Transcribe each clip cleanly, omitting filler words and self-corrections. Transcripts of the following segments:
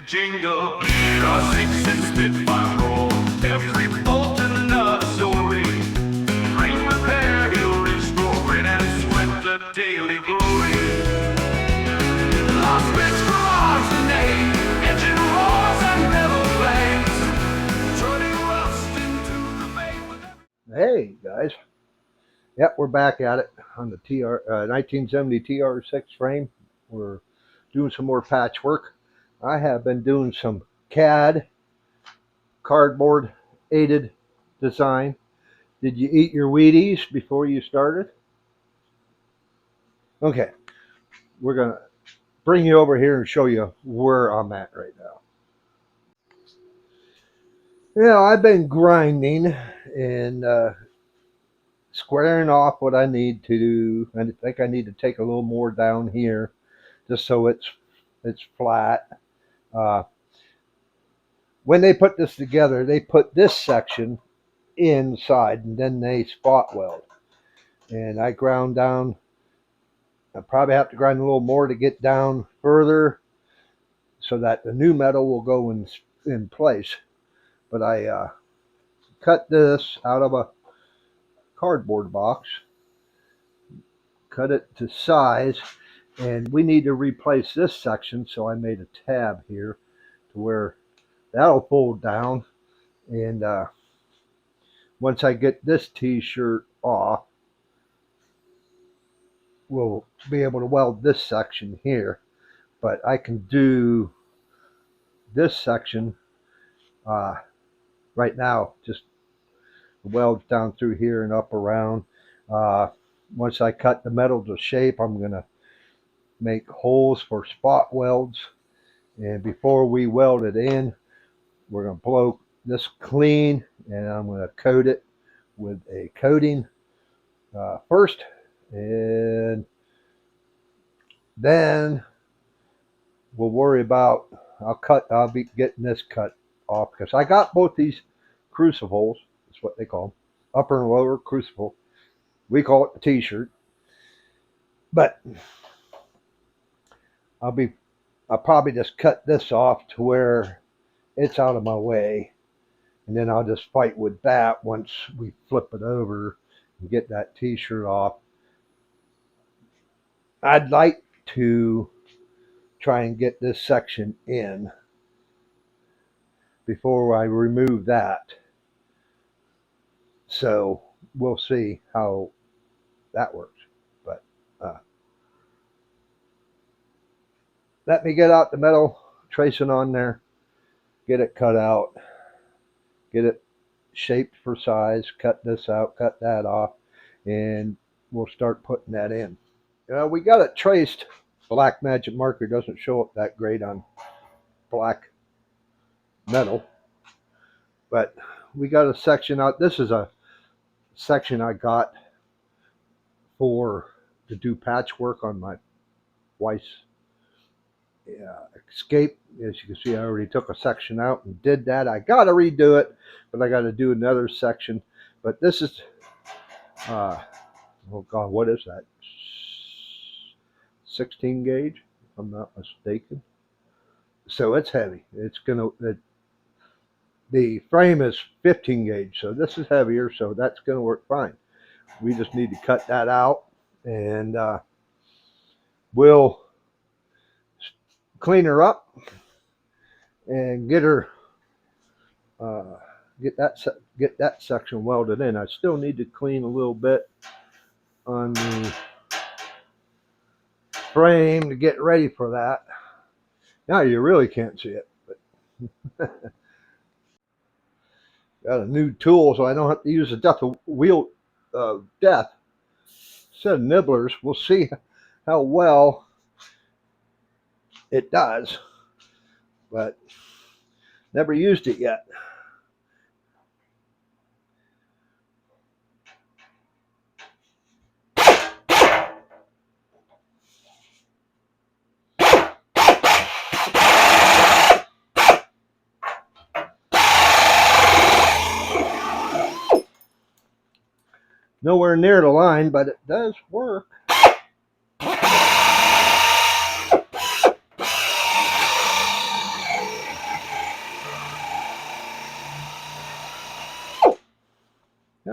jingle, car 6 and Spitfire roll. Every bolt and another story. Ring repair, he'll restore it and sweat the daily glory. Lost bits garage the name, engine roars and never flames. Turning rust into the bay with Hey guys, yep, we're back at it on the 1970 TR6 frame. We're doing some more patchwork. I have been doing some CAD, cardboard aided design. Did you eat your Wheaties before you started? Okay, we're gonna bring you over here and show you where I'm at right now. Yeah, I've been grinding and squaring off what I need to do. I think I need to take a little more down here just so it's flat. When they put this together, they put this section inside and then they spot weld. And I ground down. I probably have to grind a little more to get down further so that the new metal will go in place. But I cut this out of a cardboard box, cut it to size, and we need to replace this section, so I made a tab here to where that'll fold down. And once I get this t-shirt off, we'll be able to weld this section here. But I can do this section right now, just weld down through here and up around. Once I cut the metal to shape, I'm going to make holes for spot welds. And before we weld it in, we're going to blow this clean, and I'm going to coat it with a coating first, and then we'll worry about, I'll be getting this cut off because I got both these crucibles. That's what they call them, upper and lower crucible. We call it the t-shirt. But I'll probably just cut this off to where it's out of my way, and then I'll just fight with that once we flip it over and get that t-shirt off. I'd like to try and get this section in before I remove that. So we'll see how that works. But let me get out the metal tracing on there, get it cut out, get it shaped for size, cut this out, cut that off, and we'll start putting that in. We got it traced. Black magic marker doesn't show up that great on black metal, but we got a section out. This is a section I got to do patchwork on my wife's Escape. As you can see, I already took a section out and did that. I got to redo it, but I got to do another section. But this is oh god, what is that, 16 gauge if I'm not mistaken. So it's heavy. It's gonna, the frame is 15 gauge, so this is heavier, so that's gonna work fine. We just need to cut that out, and we'll clean her up and get her get that section welded in. I still need to clean a little bit on the frame to get ready for that. Now you really can't see it, but got a new tool, so I don't have to use a death set of nibblers. We'll see how well it does, but never used it yet. Nowhere near the line, but it does work.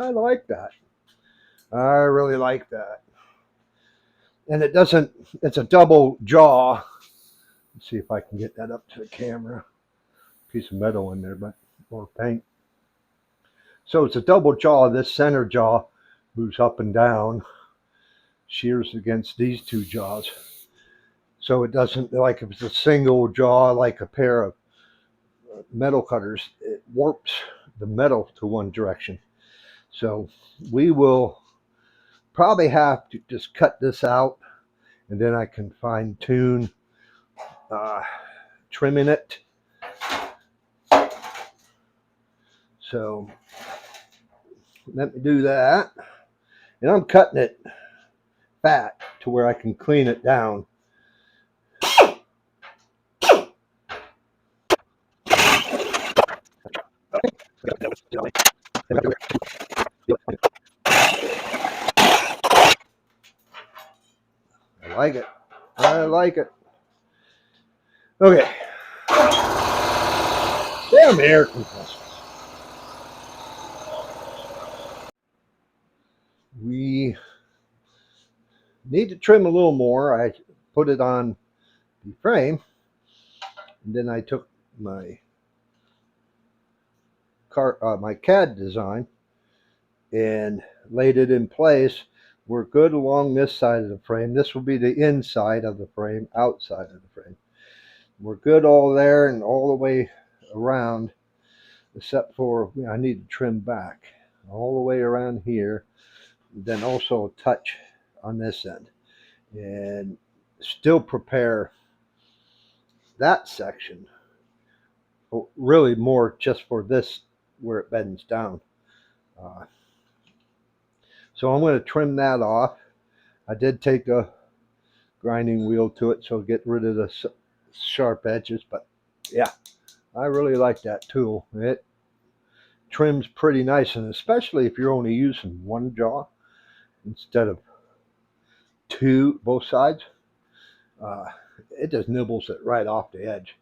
I like that. I really like that. And it doesn't, it's a double jaw. Let's see if I can get that up to the camera. Piece of metal in there, but or paint. So it's a double jaw. This center jaw moves up and down, shears against these two jaws. So it doesn't, like if it's a single jaw, like a pair of metal cutters, it warps the metal to one direction. So we will probably have to just cut this out, and then I can fine tune trimming it. So let me do that. And I'm cutting it fat to where I can clean it down. I like it. I like it. Okay. Damn air compressors. We need to trim a little more. I put it on the frame, and then I took my my CAD design and laid it in place. We're good along this side of the frame. This will be the inside of the frame, outside of the frame. We're good all there and all the way around, except for I need to trim back all the way around here, then also a touch on this end, and still prepare that section really more just for this where it bends down. So I'm going to trim that off. I did take a grinding wheel to it, so get rid of the sharp edges, but yeah, I really like that tool. It trims pretty nice, and especially if you're only using one jaw instead of two, both sides, uh, it just nibbles it right off the edge.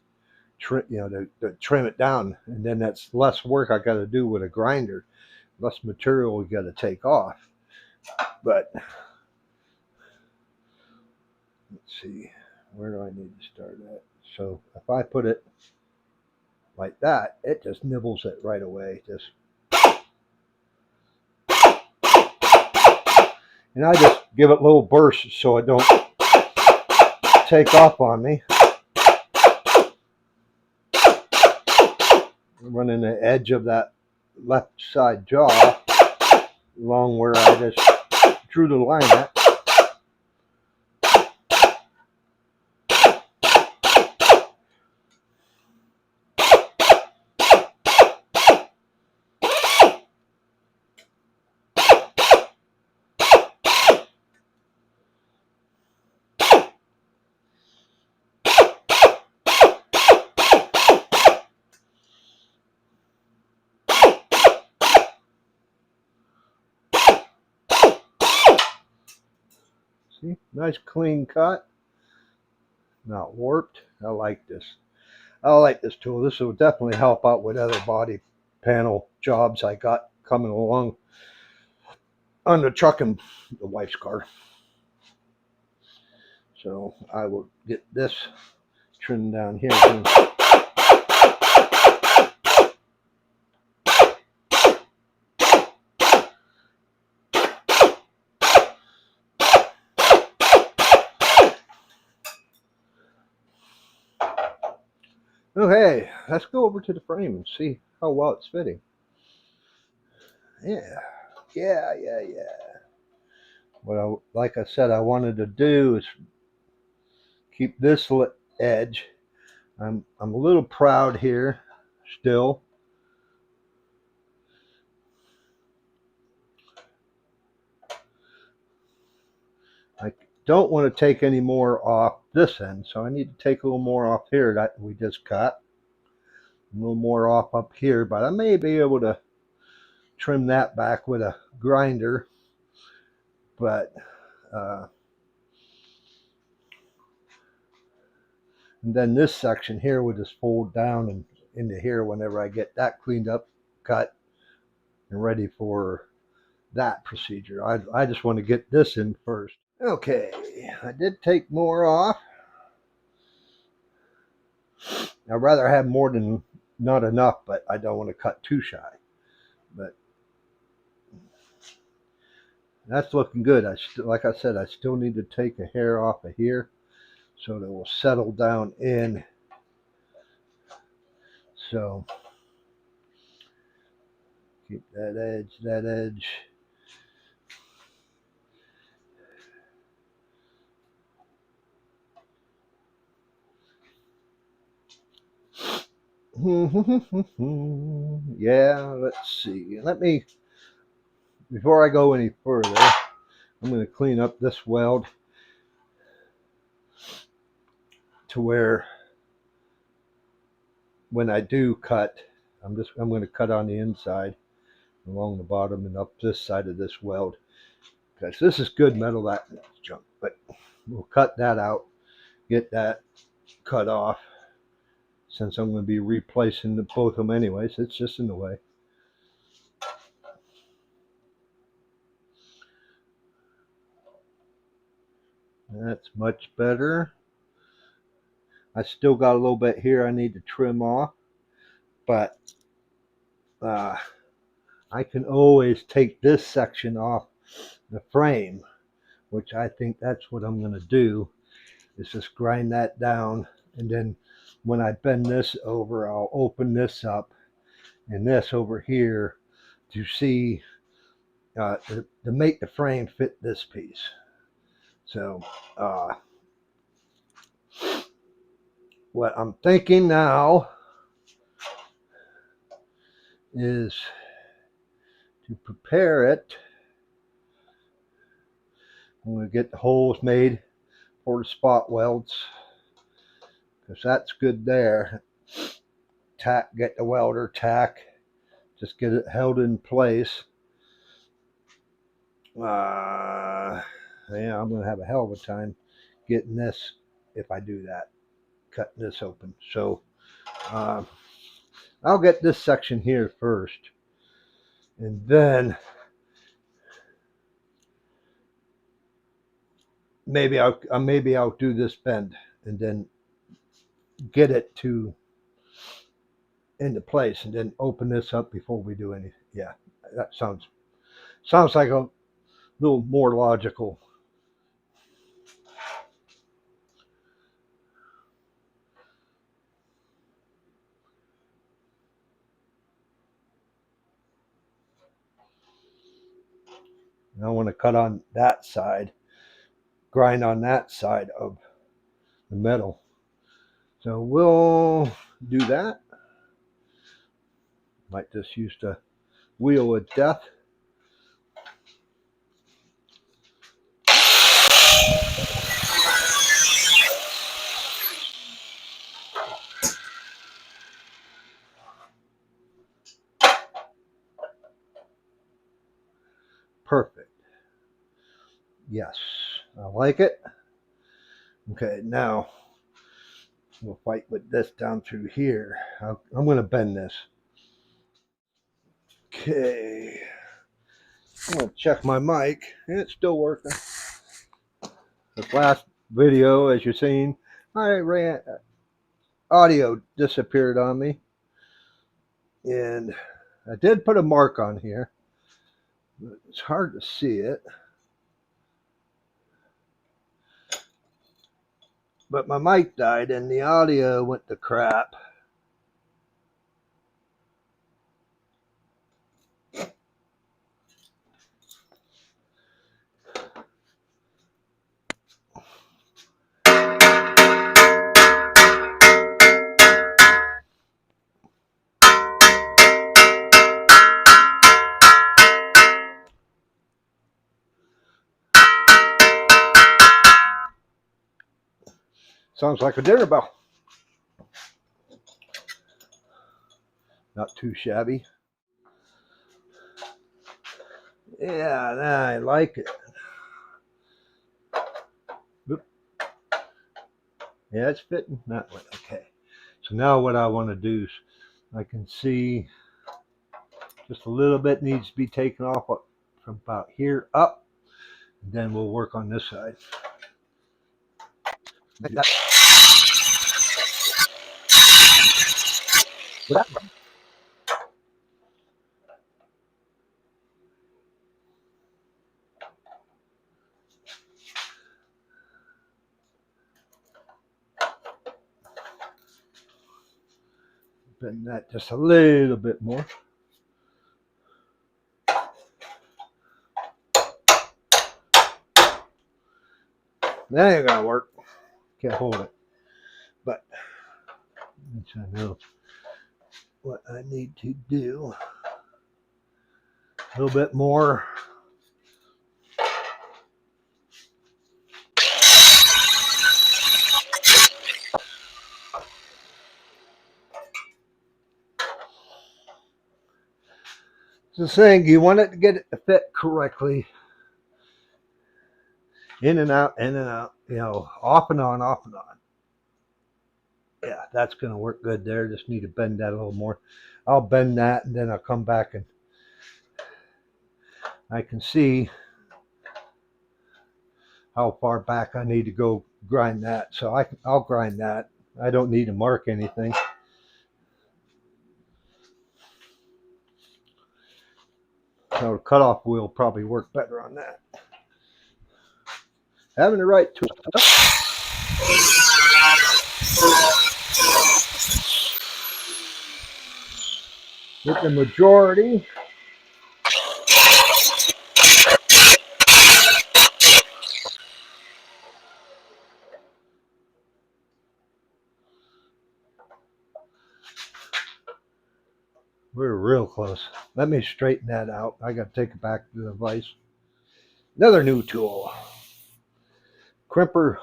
To trim it down, and then that's less work I got to do with a grinder, less material we got to take off. But let's see, where do I need to start at? So if I put it like that, it just nibbles it right away. And I just give it little bursts so it don't take off on me. Running the edge of that left side jaw along where I just drew the line at. See, nice clean cut, not warped. I like this. I like this tool. This will definitely help out with other body panel jobs I got coming along on the truck and the wife's car. So I will get this trimmed down here. Okay, let's go over to the frame and see how well it's fitting. Yeah. What like I said, I wanted to do is keep this edge. I'm a little proud here still. I don't want to take any more off this end, so I need to take a little more off here that we just cut. A little more off up here, but I may be able to trim that back with a grinder. But and then this section here would just fold down and into here whenever I get that cleaned up, cut, and ready for that procedure. I just want to get this in first. Okay, I did take more off. I'd rather have more than not enough, but I don't want to cut too shy. But that's looking good. Like I said, I still need to take a hair off of here so that it will settle down in. So keep that edge, that edge. Yeah, let's see. Before I go any further, I'm going to clean up this weld to where when I do cut, I'm going to cut on the inside along the bottom and up this side of this weld, because this is good metal, that's junk. But we'll cut that out, get that cut off, since I'm going to be replacing both of them anyways. It's just in the way. That's much better. I still got a little bit here I need to trim off, but I can always take this section off the frame, which I think that's what I'm going to do, is just grind that down, and then when I bend this over, I'll open this up and this over here to see to make the frame fit this piece. So what I'm thinking now is to prepare it. I'm going to get the holes made for the spot welds, because that's good there. Tack, get the welder tack, just get it held in place. Yeah, I'm going to have a hell of a time getting this if I do that, cutting this open. So I'll get this section here first, and then maybe I'll do this bend and then get it into place, and then open this up before we do anything. Yeah, that sounds like a little more logical. And I want to cut on that side, grind on that side of the metal. So we'll do that. Might just use the wheel of death. Perfect. Yes, I like it. Okay, now we'll fight with this down through here. I'm going to bend this. Okay. I'm going to check my mic. It's still working. This last video, as you've seen, audio disappeared on me. And I did put a mark on here, but it's hard to see it. But my mic died and the audio went to crap. Sounds like a dinner bell. Not too shabby. Yeah, I like it. Oop. Yeah, it's fitting that way. Okay. So now what I want to do is, I can see just a little bit needs to be taken off from about here up. And then we'll work on this side. Bend that just a little bit more. That ain't gonna work. Can't hold it. But I know what I need to do. A little bit more. The thing, you want it to get it to fit correctly. In and out, you know, off and on, off and on. Yeah, that's going to work good there. Just need to bend that a little more. I'll bend that and then I'll come back and I can see how far back I need to go grind that. So I'll grind that. I don't need to mark anything. So the cutoff wheel probably work better on that. Having the right tool. Get the majority. We're real close. Let me straighten that out. I got to take it back to the vise. Another new tool. Crimper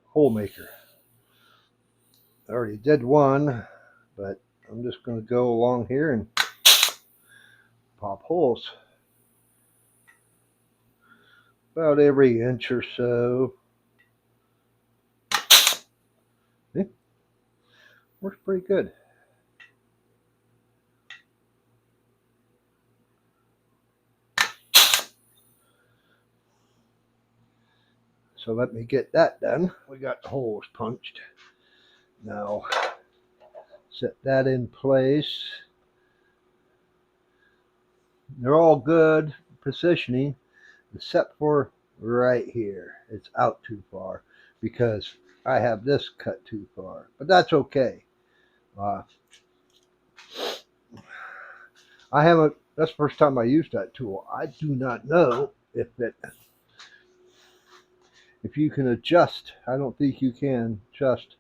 hole maker. I already did one, but I'm just going to go along here and pop holes. About every inch or so. See? Works pretty good. So let me get that done. We got the holes punched. Now set that in place. They're all good positioning except for right here. It's out too far because I have this cut too far, but that's okay. I haven't, that's the first time I used that tool. I do not know if you can adjust. I don't think you can adjust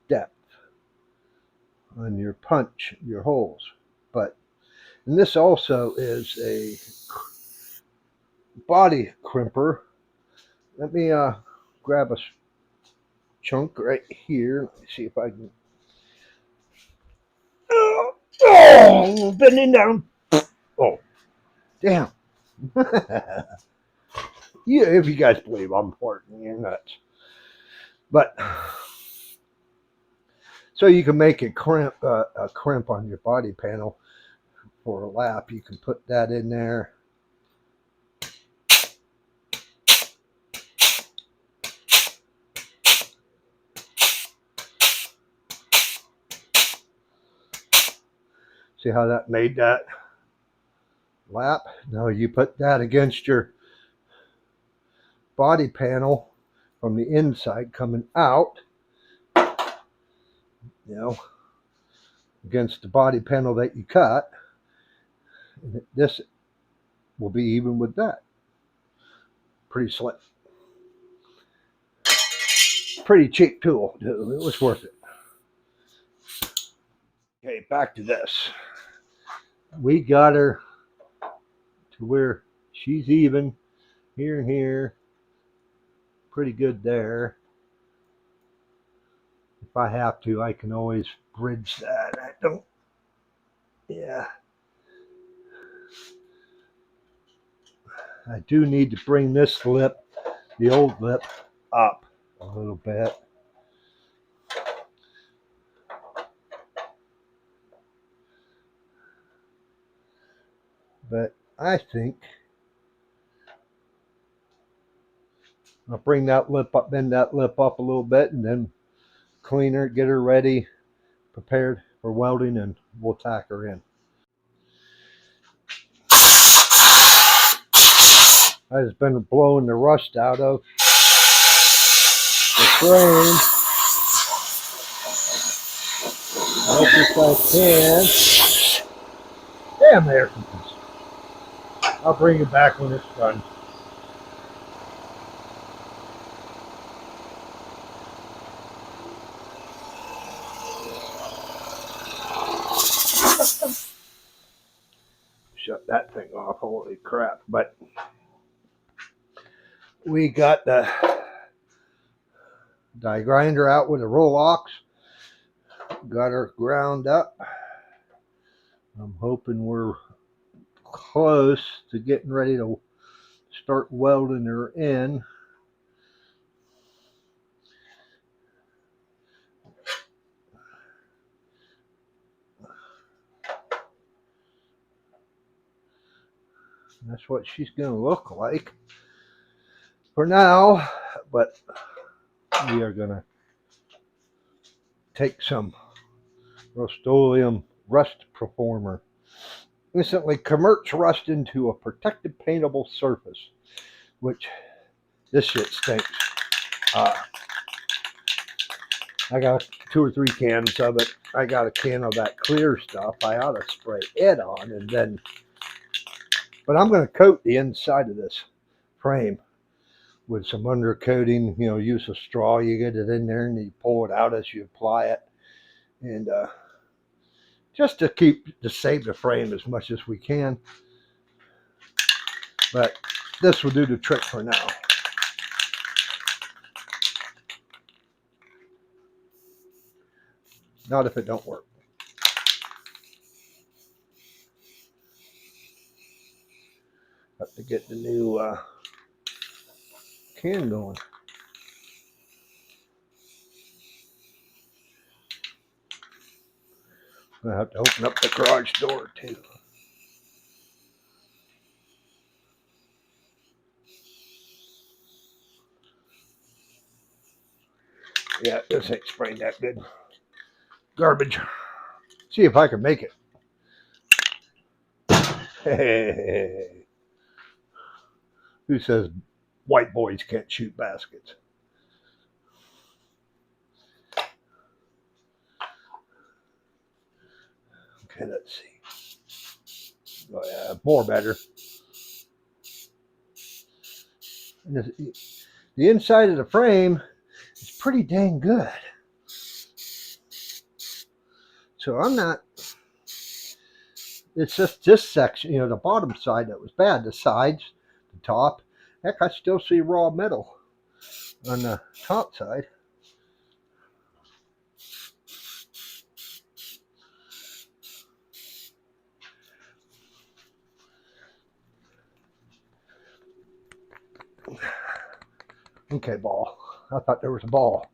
depth on your punch, your holes. But, and this also is a body crimper. Let me grab a chunk right here. Let me see if I can. Oh, bending down. Oh, damn. Yeah, if you guys believe I'm farting, you're nuts. But so you can make a crimp on your body panel for a lap. You can put that in there. See how that made that lap? Now you put that against your body panel from the inside coming out, you know, against the body panel that you cut. And this will be even with that. Pretty slick. Pretty cheap tool, too. It was worth it. Okay, back to this. We got her to where she's even here and here. Pretty good there. If I have to, I can always bridge that. I don't, yeah. I do need to bring this lip, the old lip, up a little bit. But I think I'll bring that lip up, bend that lip up a little bit, and then clean her, get her ready, prepared for welding, and we'll tack her in. I've just been blowing the rust out of the frame as much as I can. Damn, there. I'll bring it back when it's done. Shut that thing off. Holy crap. But we got the die grinder out with a Rolex. Got her ground up. I'm hoping we're close to getting ready to start welding her in. That's what she's going to look like for now. But we are going to take some Rust-Oleum Rust Performer. Instantly converts rust into a protected paintable surface, which this shit stinks. I got 2 or 3 cans of it. I got a can of that clear stuff. I ought to spray it on, and then, but I'm going to coat the inside of this frame with some undercoating. You know, use a straw. You get it in there and you pull it out as you apply it, and just to save the frame as much as we can. But this will do the trick for now. Not if it don't work. Have to get the new can going. I have to open up the garage door too. Yeah, this ain't spraying that good. Garbage. See if I can make it. Hey. Who says white boys can't shoot baskets? Okay, let's see. Oh yeah, more better. And the inside of the frame is pretty dang good. So I'm not, it's just this section, you know, the bottom side that was bad. The sides, the top, heck, I still see raw metal on the top side. Okay, ball. I thought there was a ball.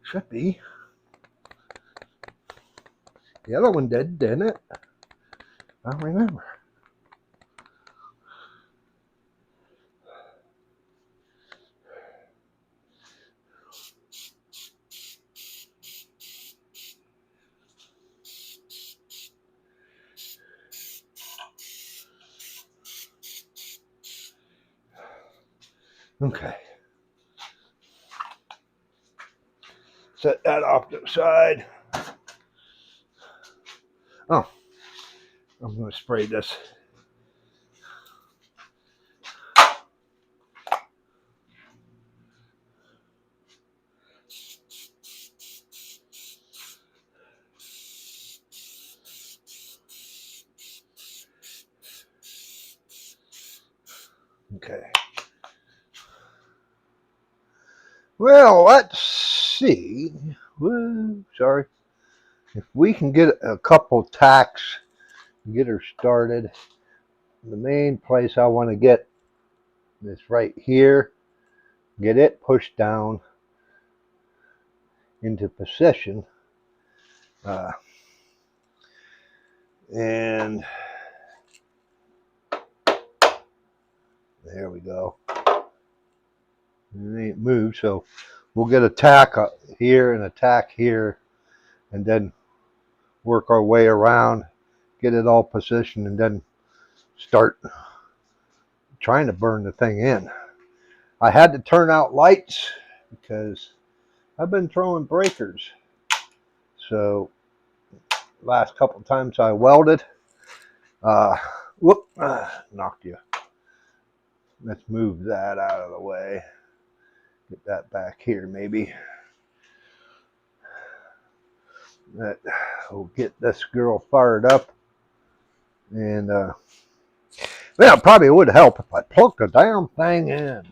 Should be. The other one did, didn't it? I don't remember. Okay. Set that off to the side. Oh, I'm going to spray this. Okay. Well, let's see. Woo, sorry. If we can get a couple tacks, get her started. The main place I want to get is right here. Get it pushed down into position. And there we go. It ain't moved, so we'll get a tack here and a tack here, and then work our way around, get it all positioned, and then start trying to burn the thing in. I had to turn out lights because I've been throwing breakers. So last couple times I welded, knocked you. Let's move that out of the way. Get that back here maybe. That will get this girl fired up. And yeah, it probably would help if I plugged the damn thing in.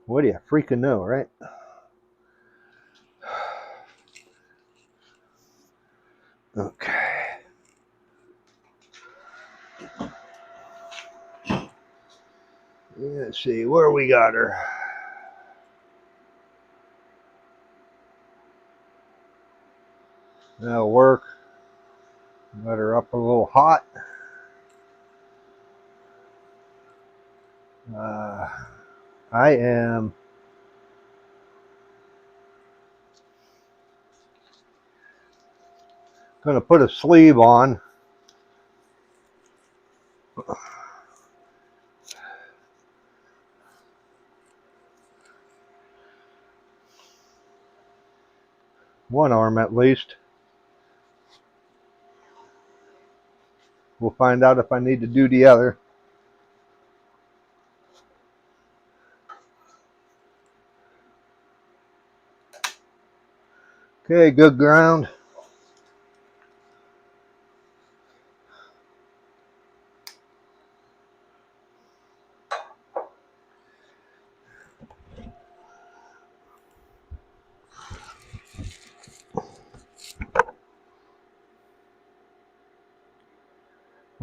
What do you freaking know, right? Okay. Let's see where we got her. That'll work. Let her up a little hot. I am going to put a sleeve on. One arm at least. We'll find out if I need to do the other. Okay, good ground.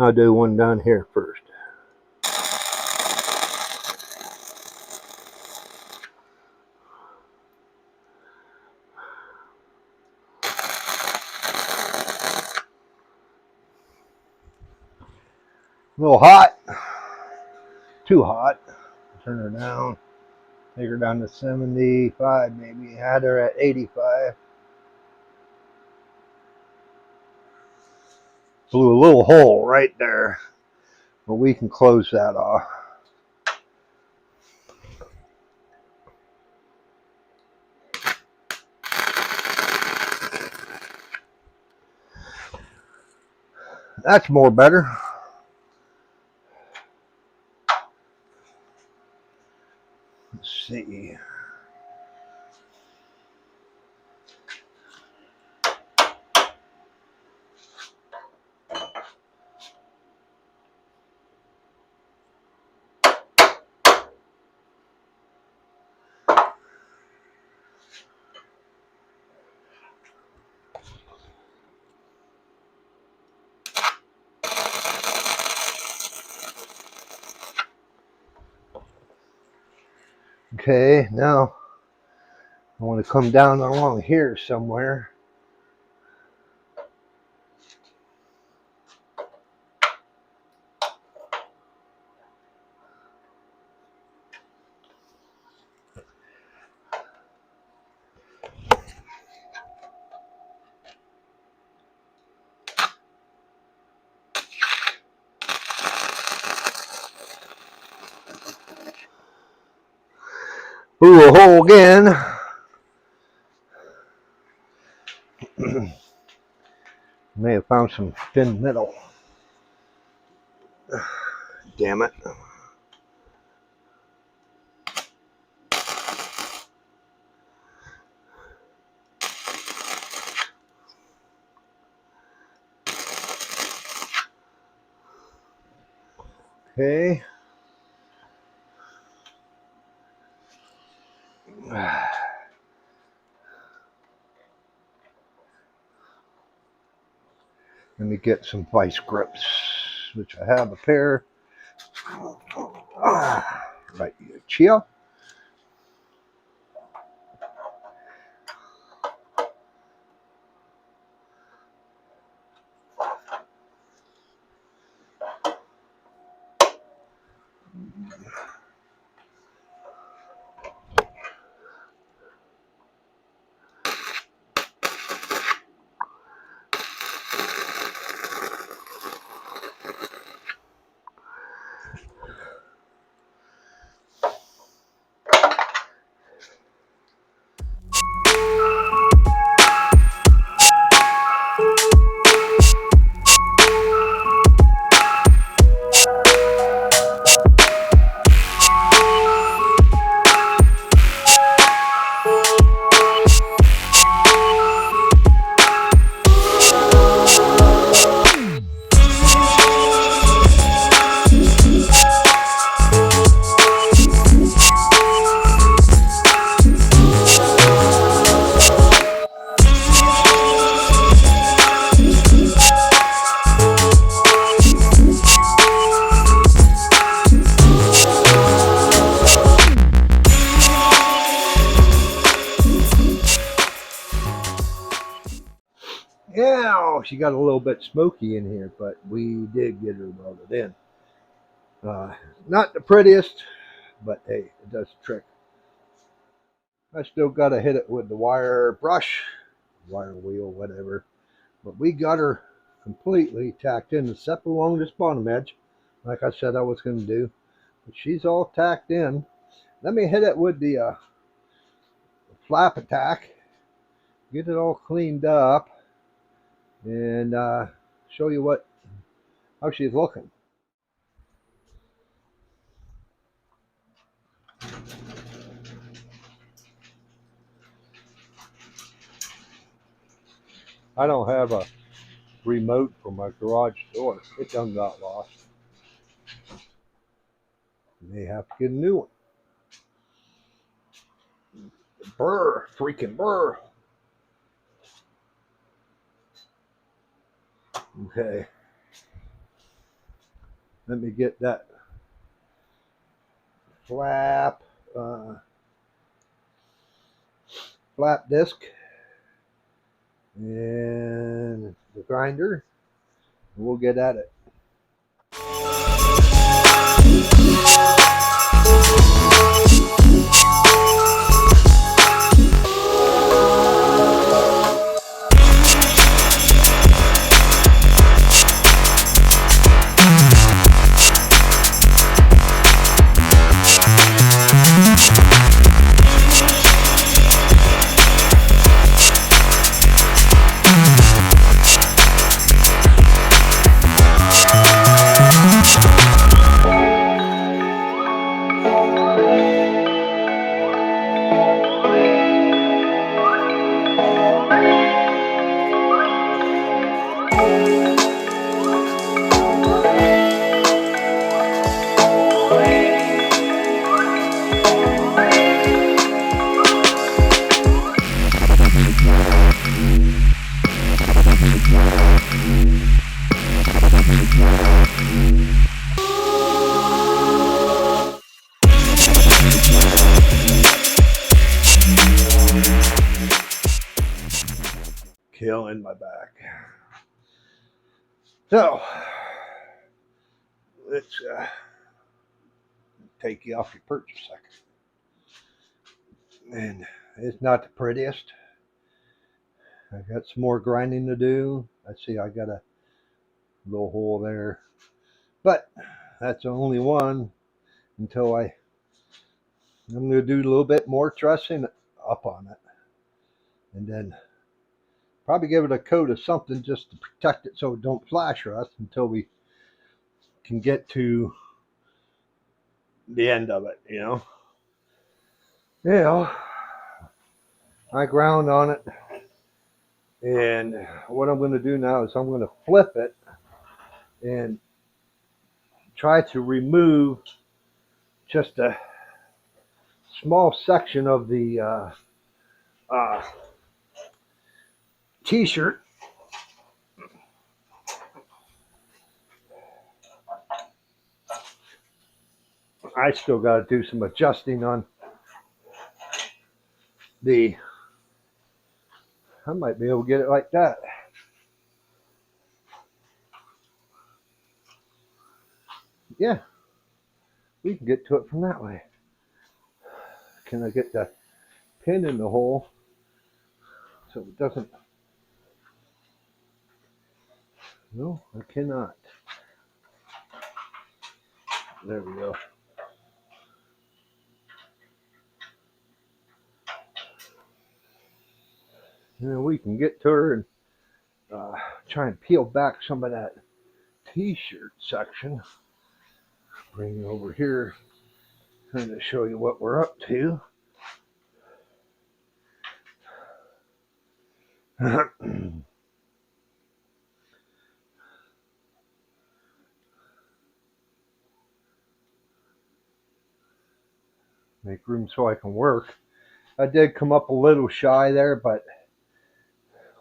I'll do one down here first. A little hot. Too hot. Turn her down. Take her down to 75 maybe. Had her at 85. Blew a little hole right there. But we can close that off. That's more better. Let's see. Okay, now I want to come down along here somewhere. Blew a hole again. May have found some thin metal. Damn it. Okay. Let me get some vice grips, which I have a pair. Right here, Chia. Yeah, she got a little bit smoky in here, but we did get her welded in. Not the prettiest, but hey, it does the trick. I still got to hit it with the wire brush, wire wheel, whatever. But we got her completely tacked in, except along this bottom edge, like I said I was going to do. But she's all tacked in. Let me hit it with the flap attack, get it all cleaned up, and show you how she's looking. I don't have a remote for my garage door. It done got lost. May have to get a new one. Brr, freaking brr. Okay. Let me get that flap flap disc and the grinder. And we'll get at it. Killing my back. So let's take you off your perch a second. And it's not the prettiest. I got some more grinding to do. I see I got a little hole there, but that's the only one until I'm going to do a little bit more trussing up on it, and then probably give it a coat of something just to protect it so it don't flash rust until we can get to the end of it, you know. Yeah, I ground on it, and what I'm going to do now is I'm going to flip it and try to remove just a small section of the t-shirt. I still got to do some adjusting on I might be able to get it like that. Yeah, we can get to it from that way. Can I get the pin in the hole so it doesn't? No, I cannot. There we go. And we can get to her and try and peel back some of that t-shirt section. Bring it over here, trying to show you what we're up to. Make room so I can work. I did come up a little shy there, but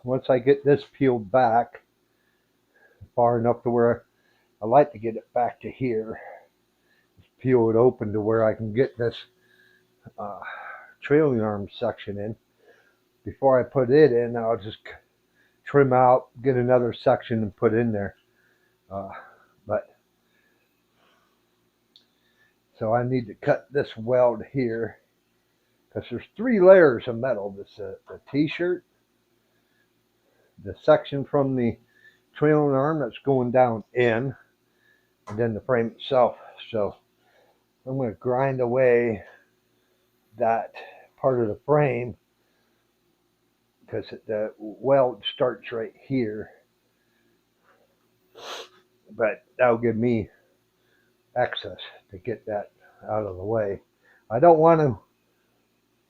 once I get this peeled back far enough to where I like to get it back to here, peel it open to where I can get this uh, trailing arm section in. Before I put it in, I'll just trim out, get another section and put in there. But so I need to cut this weld here because there's 3 layers of metal. This the t-shirt, the section from the trailing arm that's going down in, and then the frame itself. So I'm going to grind away that part of the frame because the weld starts right here, but that'll give me access to get that out of the way. I don't want to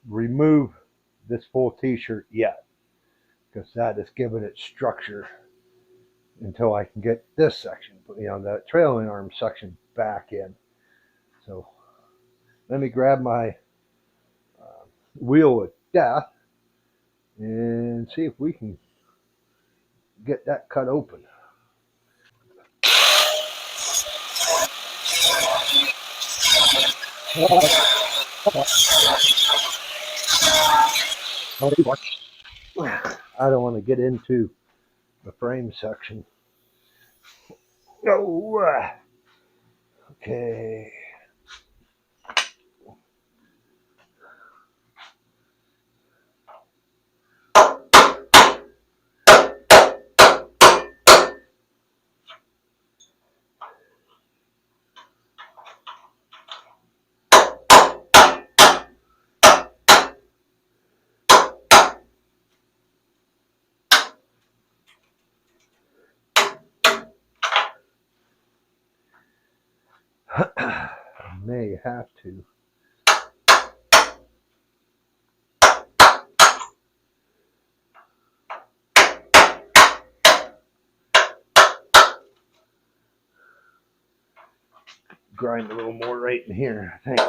remove this full t-shirt yet because that is giving it structure until I can get this section, the trailing arm section back in. So let me grab my wheel of death and see if we can get that cut open. I don't want to get into the frame section. Oh, okay. I may have to. Grind a little more right in here, I think.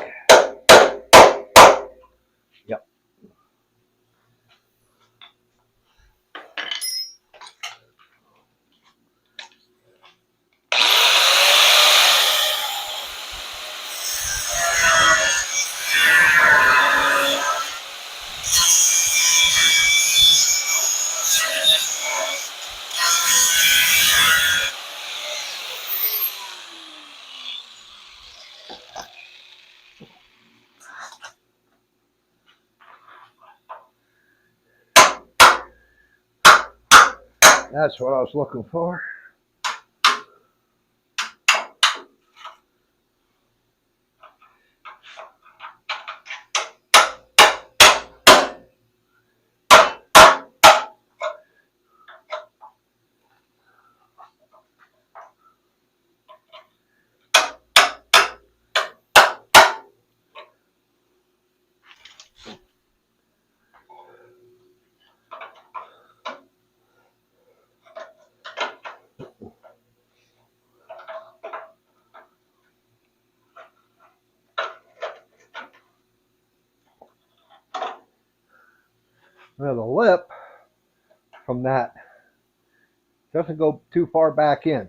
Yep. That's what I was looking for. Now the lip from that doesn't go too far back in.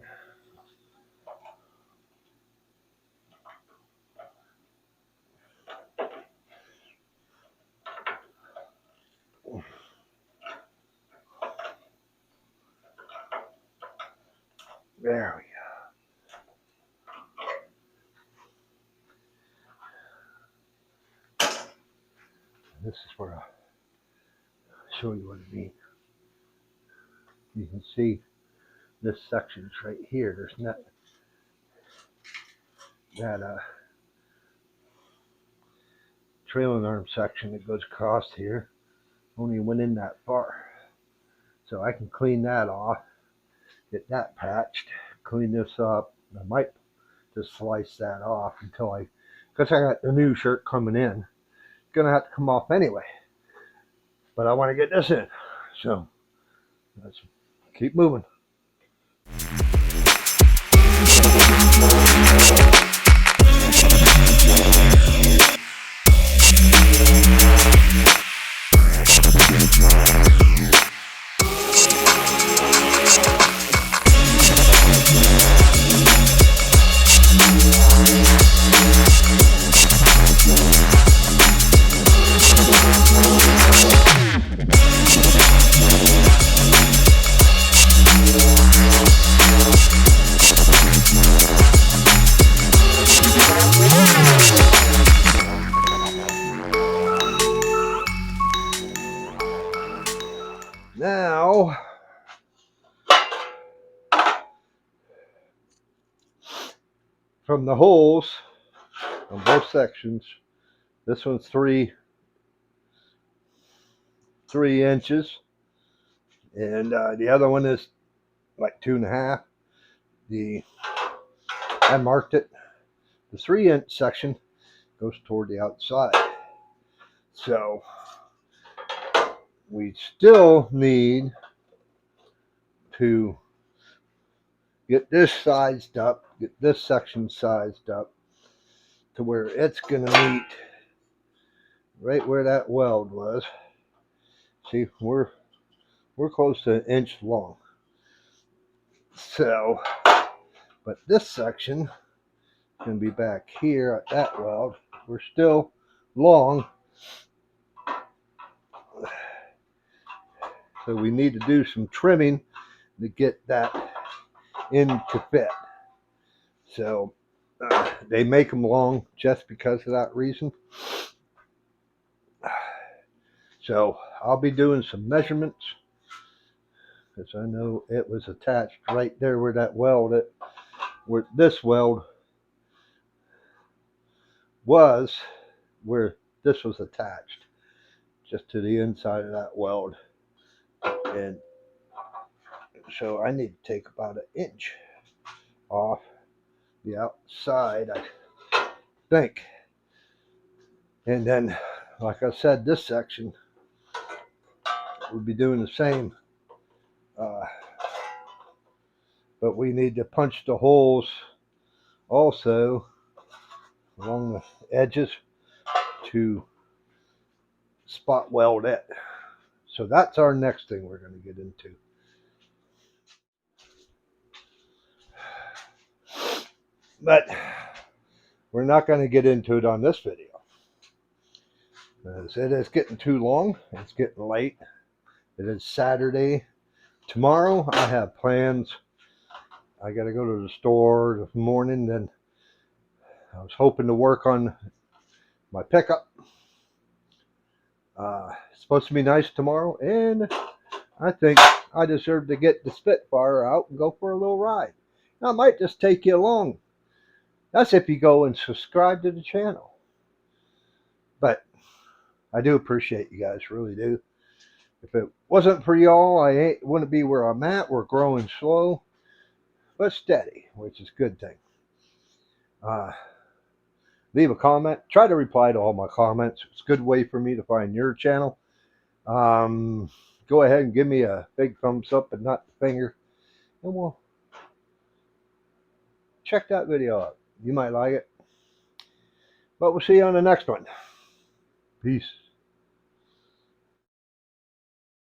There we this is where I'll show you what I mean. You can see this section's right here. There's not that trailing arm section that goes across here. Only went in that far. So I can clean that off, get that patched, clean this up. I might just slice that off until because I got the new shirt coming in. It's gonna have to come off anyway. But I want to get this in. So let's keep moving. Now, from the holes on both sections, this one's 3 inches, and the other one is like 2.5. I marked it. The 3-inch section goes toward the outside. So we still need to get this sized up, get this section sized up to where it's going to meet right where that weld was. See, we're close to 1 inch long. So, but this section is going to be back here at that weld. We're still long. So we need to do some trimming to get that in to fit. So they make them long just because of that reason. So I'll be doing some measurements because I know it was attached right there where that weld, where this weld was, where this was attached, just to the inside of that weld. And so I need to take about 1 inch off the outside, I think. And then, like I said, this section we'll be doing the same. But we need to punch the holes also along the edges to spot weld it. So that's our next thing we're going to get into. But we're not going to get into it on this video, because it is getting too long. It's getting late. It is Saturday. Tomorrow I have plans. I got to go to the store this morning. Then I was hoping to work on my pickup. It's supposed to be nice tomorrow, and I think I deserve to get the Spitfire out and go for a little ride. I might just take you along. That's if you go and subscribe to the channel. But I do appreciate you guys, really do. If it wasn't for y'all, I wouldn't be where I'm at. We're growing slow, but steady, which is a good thing. Leave a comment. Try to reply to all my comments. It's a good way for me to find your channel. Go ahead and give me a big thumbs up and not the finger. And we'll check that video out. You might like it. But we'll see you on the next one. Peace.